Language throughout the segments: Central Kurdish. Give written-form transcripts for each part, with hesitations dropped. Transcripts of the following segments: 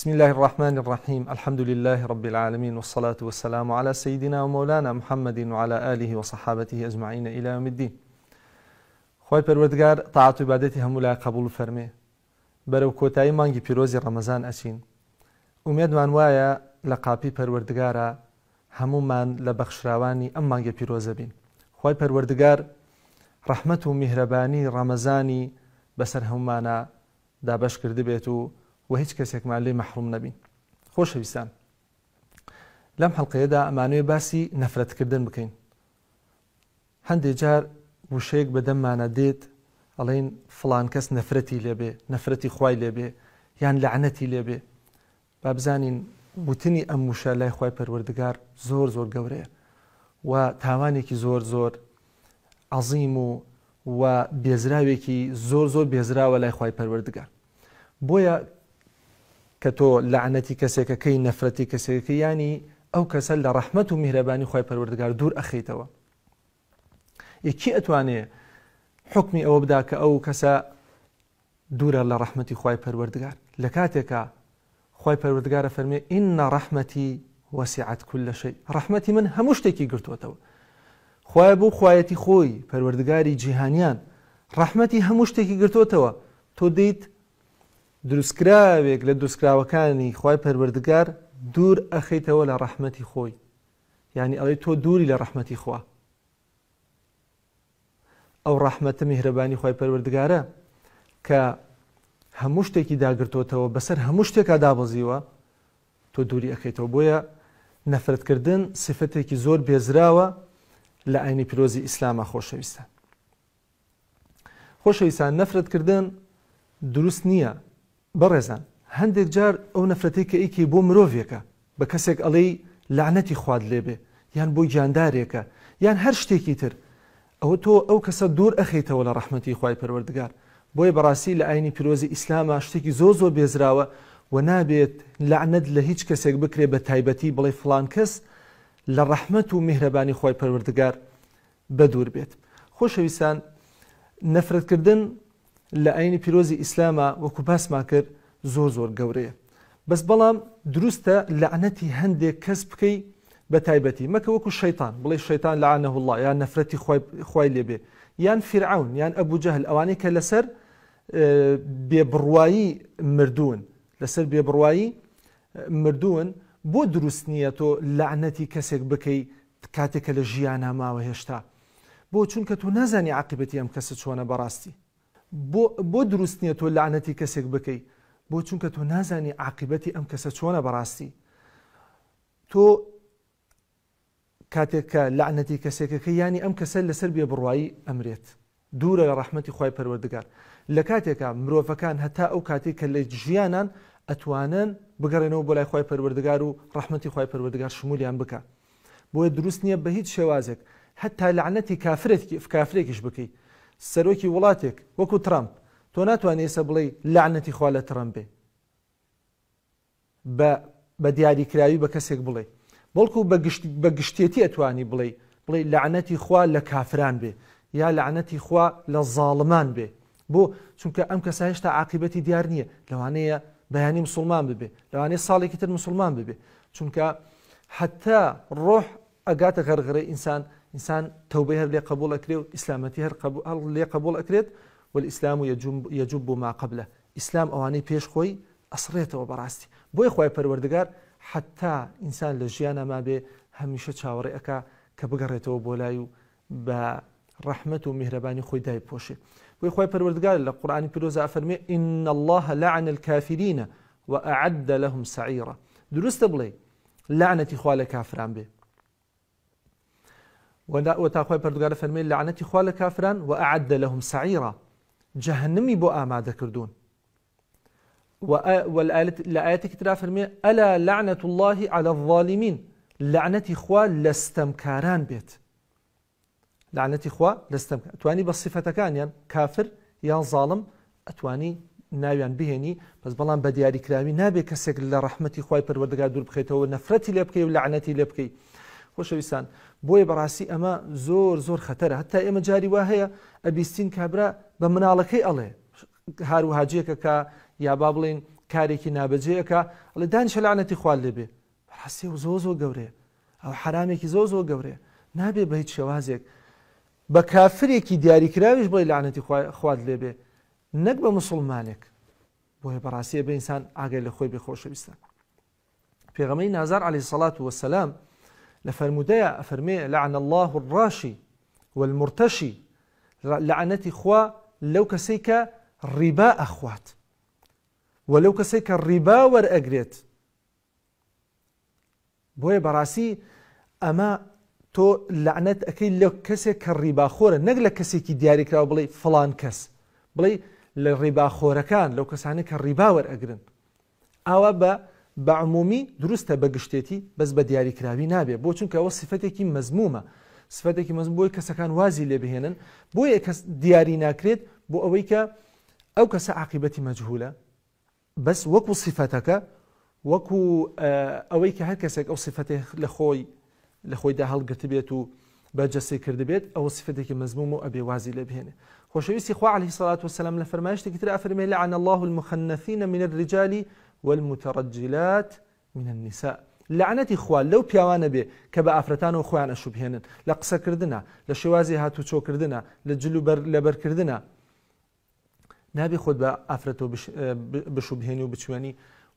بسم الله الرحمن الرحيم الحمد لله رب العالمين والصلاة والسلام على سيدنا ومولانا محمد وعلى آله وصحابته أجمعين إلى يوم الدين. خوای پروردگار طاعت و عبادتی همو لا قبول فرمه. برو کوتای مانگی پیروزی رمضان اچین. امیدوان وایە لە قاپی پەروەردگارە هەمومان لە بەخشراوانی ئەم مانگە پیرۆزە بین. خوای پەروەردگار ڕەحمەت و میهرەبانی ڕەمەزانی بەسەر هەمومانە دابەش کرده بێت و هیچ کەسێکمان لێ مەحروم نەبین. خۆشەویستان، لەم حەڵقەیەدا ئەمانوێ باسی نەفرەتکردن بکەین. هەندێک جار وشەیەک بەدەممانە دێت ئەڵێن فڵان کەس نەفرەتی لێبێ، نەفرەتی خوای لێبێ یان لەعنەتی لێبێ. با بزانین وتنی ئەم وشە لای خوای پەروەردگار زۆر زۆر گەورەیە و تاوانێکی زۆر زۆر عەزیم و بێزراوێکی زۆر زۆر بێزراوە لای خوای پەروەردگار. بۆیە کە تۆ لەعنەتی کەسێکەکەی، نەفرەتی کەسێکەکەی، ینی ئەو کەسە لە ڕەحمەت و میهرەبانی خوای پەروەردگار دوور ئەخەیتەوە. یەکی ئەتوانێ حکمی ئەوە بدا کە ئەو کەسە دوورە لە ڕەحمەتی خوای پەروەردگار. لە کاتێکە خوای پەروەردگارە فەرمێ ئینە ڕەحمەتی وەسیعەت کولە شەی، ڕەحمەتی من هەموو شتێکی گرتووەتەوە. خوای بۆ خوایەتی خۆی پەروەردگاری جیهانیان ڕەحمەتی هەموو شتێکی گرتووەتەوە. تۆ دەیت دروستکراوێک لە دروستکراوەکانی خوای پەروەردگار دوور ئەخەیتەوە لە ڕەحمەتی خۆی، یعنی ئەڵێ تۆ دووری لە ڕەحمەتی خوا. ئەو ڕەحمەتە میهرەبانی خوای پەروەردگارە کە هەموو شتێکی داگرتوتەوە، بەسەر هەموو شتێکا دابەزیوە، تۆ دووری ئەخەیتەوە. بۆیە نەفرەتکردن سفەتێکی زۆر بێزراوە لە ئاینی پیرۆزی ئیسلامە. خۆشەویستان، نەفرەتکردن دروست نییە. بەڕێزان، هەندێک جار ئەو نەفرەتەی کە ئیکی بۆ مرۆڤێکە، بە کەسێک ئەڵێی لەعنەتی خواد لێبێ، یان بۆ گیاندارێکە، یان هەر شتێکی تر، ئەوە تۆ ئەو کەسە دوور ئەخەیتەوە لە ڕەحمەتی خوای پەروەردگار. بۆیە بەڕاستی لە ئاینی پیرۆزی ئیسلامە شتێکی زۆر زۆر بێزراوە و نابێت لەعنەت لە هیچ کەسێک بکرێ بە تایبەتی بڵێ فڵان کەس لە ڕەحمەت و میهرەبانی خوای پەروەردگار بەدوور بێت. خۆشەویستان، نەفرەتکردن لە ئاینی پیرۆزی ئیسلامە وەکو باسمان کرد زۆر زۆر گەورەیە. بەس بەڵام دروستە لەعنەتی هەندێک کەس بکەی بە تایبەتی، مەکە وەکو شەیطان بڵێ شەیطان لەعنەهو الله، یان نەفرەتی خوای لێبێ، یان فیرعەون، یان ئەبوو جەهل، ئەوانەی کە لەسەر بێبڕوایی مردوون، لەسەر بێبڕوایی مردوون. بۆ دروست نییە تۆ لەعنەتی کەسێک بکەی کاتێکە لە ژیانە ماوە هێشتا، بۆ چونکە تۆ نازانی عاقبەتی ئەم کەسە چۆنە بەڕاستی. بۆ دروست نییە تۆ لەعنەتی کەسێک بکەی، بۆ چونکە تۆ نازانی عاقبەتی ئەم کەسە چۆنە بەڕاستی. تۆ کاتێک کە لەعنەتی کەسێکەکە، ینی ئەم کەسە لەسەر بێبڕوایی ئەمرێت، دوورە لە ڕەحمەتی خوای پەروەردگار. لە کاتێکە مرۆڤەکان هەتا ئەو کاتێک کە لە ژیانان ئەتوانن بگەڕێنەوە بۆ لای خوای پەروەردگار و ڕەحمەتی خوای پەروەردگار شمولیان بکە. بۆیە دروست نییە بە هیچ شێوازێک هەتا لەعنەتی کافرێکیش بکەی. سەرۆکی وڵاتێک وەکو ترامپ، تۆ ناتوانێت ئێستا بڵێ لەعنەتی خوا لە ترامپێ بە دیاریکراوی بە کەسێک بڵێ، بەڵکو بە گشتێتی ئەتوانی بڵێ لەعنەتی خوا لە کافران بێ، یا لەعنەتی خوا لە زاڵمان بێ. بۆ چونکە ئەم کەسە هێشتا عاقبەتی دیار نییە، لەوانەیە بەیانی مسلمان ببێ، لەوانەیە ساڵێکی تر مسلمان ببێ، چونکە حتا ڕۆح ئەگاتە غەرغرەی ئینسان تەوبەی هەر لێ قبول ئەکرێ و ئیسلامەتی هەر لێ قبول ئەکرێت. والئیسلام یەجوب ما قبله، ئیسلام ئەوانەی پێش خۆی ئەسڕێتەوە بەڕاستی. بۆیە خوای پەروەردگار حتا ئینسان لە ژیانە ما بێ هەمیشە چاوەڕێ ئەکا کە بگەڕێتەوە بۆ لای و بە ڕەحمەت و میهرەبانی خۆی دایپۆشێ. بۆی خوای پەروەردگار لە قورئانی پیرۆزە ئەفەرمێ ئین الله لعن الكافرین وأعد لهم سعیرا. دروستە بڵێ لعنەتی خوا لە کافران بێ، وتا خوای پەروەردگار فەرمێ لعنەتی خوا لە کافران وأعد لهم سعیرا، جەهەنەمی بۆ ئامادە کردوون. لە ئاەتێکی ترا فەرمێ ئەلا لعنة الله على الظالمین، لعنەتی خوا لە ستەمکاران بێت. لعنەتی خوا لە ستەمکار، ئەتوانی بە صفەتەکانیان کافر یان زاڵم ئەتوانی ناویان بهێنی، بەس بەڵام بە دیاریکراوی نابێ کەسێک لە ڕەحمەتی خوای پەروەردگار دوور بخێتەوە، نەفرەتی لێ بکەی و لعنەتی لێ بکەی. خۆشەویستان، بۆیە بەڕاستی ئەمە زۆر زۆر خەتەرە. هەتا ئێمە جاری وا هەیە ئەبیستین کابرا بە مناڵەکەی ئەڵێ، هاروهاجیەکە کە یا با بڵێن کارێکی نابەجێیەکە ئەڵێ دانیشە لعنەتی خوا لێبێ، بەڕاستی و زۆ گەورەیە، ئەو حرامێکی زۆ گەورەیە، نابێ بە هیچ شێوازێک بە کافرێکی دیاریکراویش بڵێ لعنەتی خواد لێبێ، نەک بە مسلمانێک. بۆیە بەڕاستیە بە ئینسان ئاگای لە خۆی بێ خۆشەویستان. پێغەمبەری نازار عەلەیهی الصەلاة وەسەلام لە فەرمودەیە ئەفەرمێ لعن الله الراشی والمرتشی، لعنەتی خوا لەو کەسەی کە ڕیبا ئەخوات و لەو کەسەی کە ڕیبا وەرئەگرێت. بۆیە بەڕاستی ئەمە تۆ لعنەت ئەەکەی لە کەسێک کە ڕیباخۆرە، نەک لە کەسێکی دیاریکراوە بڵێ فڵان کەس، بڵێ لە ڕیباخۆرەکان لەو کەسانە کە ڕیبا وەرئەگرن. ئاوا بە عمومی دروستە بە گشتێتی بەس بە دیاریکراوی نابێت، بۆ چونکە ئەوە سفەتێکی مەزمومە، سفەتێکی مەزموم بۆی کەسەکان وازی لێ بهێنن، بۆیە کەس دیاری ناکرێت بۆ ئەوەی کە ئەو کەسە عاقبەتی مەجهولە، بەس وەکو سفەتەکە، وەکو ئەوەی کە هەر کەسێک ئەو سفەتێ لە خۆیدا هەڵگرت بێت و بەجەسەی کردبێت، ئەوە سفەتێکی مەزموم و ئەبێ وازی لێ بهێنێ. خۆشەویستی خوا عەلەیهی الصەلاة وەسەلام لە فەرمایشتێکی تر ئەفەرمێ لعن الله المخنثین من الرجال والمترجلات من النساء. لعنەتی خوا لەو پیاوانە بێ کە بە ئافرەتانەوە خۆیان ئەشوبهێنن لە قسەکردنە، لە شێوازی هاتوچۆکردنە، لە جلو لەبەرکردنە. نابێ خۆت بە ئافرەتەوە بشوبهێنی و بچوێنی،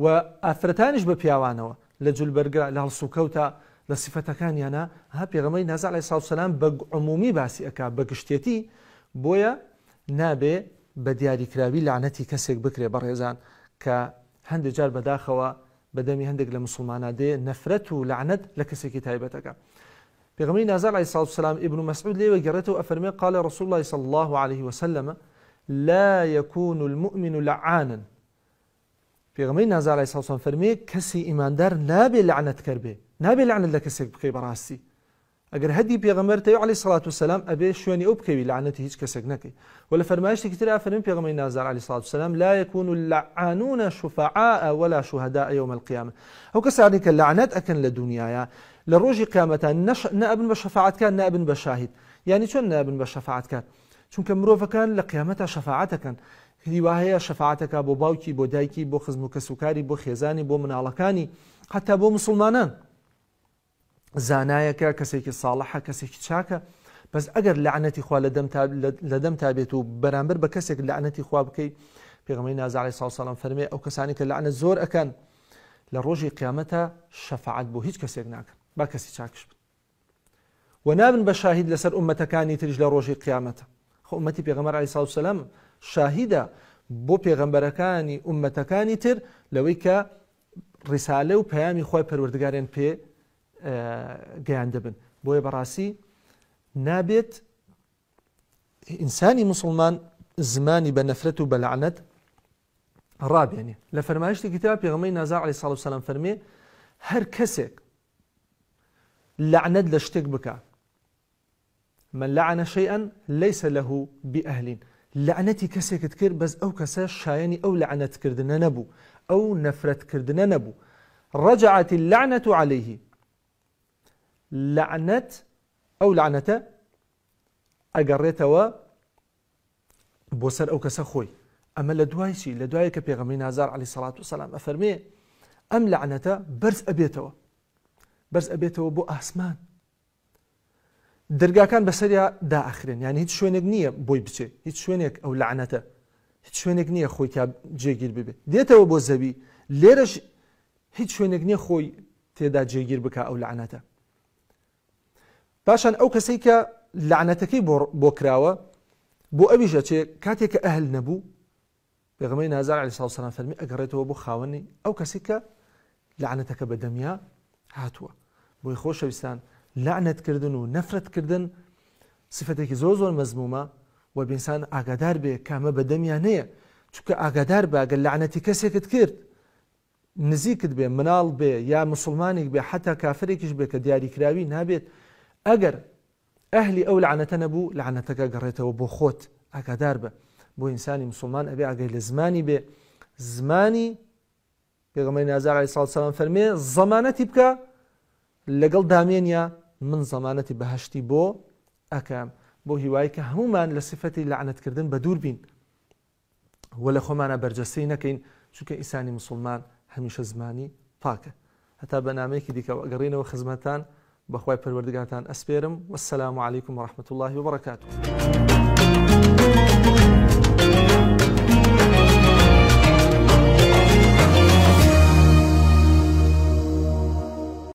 و ئافرەتانیش بە پیاوانەوە لە جلبەرگە، لە هەڵسوکەوتە، لە سفەتەکانیانە. ها پێغەمبەری نازار عەلەیهی الصەلاة وەسەلام بە عمومی باسی ئەکا بە گشتێتی، بۆیە نابێ بە دیاریکراوی لعنەتی کەسێک بکرێ بەڕێزان کە هەندێک جار بەداخەوە بەدەمی هەندێک لە مسلمانە دێ نەفرەت و لعنەت لە کەسێکی تایبەتەکە. پێغەمبەری نازار عەلەیهی الصەلاة وەسەلام ئیبن مەسعود لێوە گەڕێتەوە ئەفەرمێ قال رسول الله صلى الله عليه وسلم لا يكون المؤمن لعانا. پێغەمبەری نازار عەلەیهی الصەلاة وەسەلام فەرمێ کەسی ئیماندار نابێ لعنەتکەر بێ، نابێ لعنەت لە کەسێک بکەی بەڕاستی. ئەگەر هەدی پێغەمبەرتەوە عەلەیهی الصەلاة وەسەلام ئەبێ شوێنی ئەو بکەوی لعنەتی هیچ کەسێک نەکەی. و لە فەرمایشتێکی تر ئەفەرمێ پێغەمبەری نازار عەلەیهی الصەلاة وەسەلام لا يكون اللعانون شفعاء ولا شهداء يوم القيامة. ئەو کەسانی کە لعنەت ئەکەن لە دونیاە لە ڕۆژی قیامەتە نەئەبن بە شەفاعەتکار، نەئەبن بە شاهید. یعنی چۆن نەئەبن بە شەفاعەتکار؟ چونکە مرۆڤەکان لە قیامەتە شەفاعەتەکەن، هیوا هەیە شەفاعەتەکە بۆ باوکی، بۆ دایکی، بۆ خزم و کەسوکاری، بۆ خێزانی، بۆ مناڵەکانی، حتا بۆ مسلمانان. زانایەکە، کەسێکی ساڵحە، کەسێکی چاکە. بەس ئەگەر لعنەتی خوا لە دەم تابێت و بەرامبەر بە کەسێک لعنەتی خوا بکەی، پێغەمبەری نازار عەلەیهی الصەلاة وەسەلام فەرمێ ئەو کەسانی کە لعنەت زۆر ئەکەن لە ڕۆژی قیامەتە شەفاعەت بۆ هیچ کەسێک ناکەن، با کەسی چاکش بن، و نابن بە شاهید لەسەر ئومەتەکانی تریش لە ڕۆژی قیامەتە. خۆ ئومەتی پێغەمبەر عەلەیهی الصەلاة وەسەلام شاهیدە بۆ پێغەمبەرەکانی ئومەتەکانی تر لەوەی کە ڕیسالە و پەیامی خۆی پەروەردگاریان پێ گەیاندە بن. بۆیە بەڕاستی نابێت ئینسانی مسلمان زمانی بە نەفرەت و بە لعنەت ڕابێنێ. لە فەرمایشتێکی تر پێغەمبەری نازار عەلەیهی الصەلاة وەسەلام فەرمێ هەر کەسێک لعنەت لە شتێک بکە، من لعن شيئا ليس له بأهل، لعنەتی کەسێکت کرد بەس ئەو کەسە شایەنی ئەو لعنەتکردنە نەبوو، ئەو نەفرەتکردنە نەبوو، رجعت اللعنة عليه، لعنەت ئەو لعنەتە ئەگەڕێتەوە بۆ سەر ئەو کەسە خۆی. ئەمە لە دوای چی؟ لە دوای کە پێغەمبەری نازار عەلەیهی الصەلاة وەسەلام ئەفەرمێ ئەم لعنەتە بەرز ئەبێتەوە بۆ ئاسمان، دەرگاکان بەسەریا دائەخرێن، یعنی هیچ شوێنێک نییە بۆی بچێ، هیچ شوێنێک ئەو لعنەتە، هیچ شوێنێک نییە خۆی جێگیر ببێ، دێتەوە بۆ زەوی، لێرەش هیچ شوێنێک نییە خۆی تێدا جێگیر بکە ئەو لعنەتە. پاشان ئەو کەسەی کە لعنەتەکەی بۆ کراوە بۆ ئەویش ئەچێ کاتێک کە ئەهل نەبوو، پێغەمبەری نازار عەلەیهی الصەلاة وەسەلام فەرمی ئەگەڕێتەوە بۆ خاوەنی ئەو کەسی کە لعنەتەکە بە دەمیا هاتووە. بۆی خۆشەویستان لعنەتکردن و نەفرەتکردن سفەتێکی زۆر مەزمومە و بینسان ئاگادار بێ کامە بە دەمیان هەیە، چونکە ئاگادار بە ئەگەر لعنەتی کەسێکت کرد نزیکت بێ، مناڵ بێ یا مسلمانێک بێ، حتا کافرێکیش بێ کە دیاریکراوی نابێت، ئەگەر ئەهلی ئەو لعنەتە نەبوو لعنەتەکە گەڕێتەوە بۆ خۆت. ئاگادار بە بۆ ئینسانی مسلمان ئەبێ ئاگای لە زمانی بێ. زمانی پێغەمبەری نازار عەلەیهی الصەلاة وەسەلام فەرمێ زەمانەتی بکە لەگەڵ دامێنیا من زەمانەتی بەهەشتی بۆ ئەکەم، بۆ هیوای کە هەمومان لە سفەتی لعنەتکردن بە دوور بین و لە خۆمانە بەرجەستەی نەکەین چونکە ئینسانی مسلمان هەمیشە زمانی پاکە. هەتا بەنامەیەکی دیکە ئەگەڕێنەوە خزمەتان بەخوای پەروەردگارتان ئەسپێرم. وەسسەلامو عەلەیکم وەڕەحمەتوڵڵاهی وبەڕەکاتوه.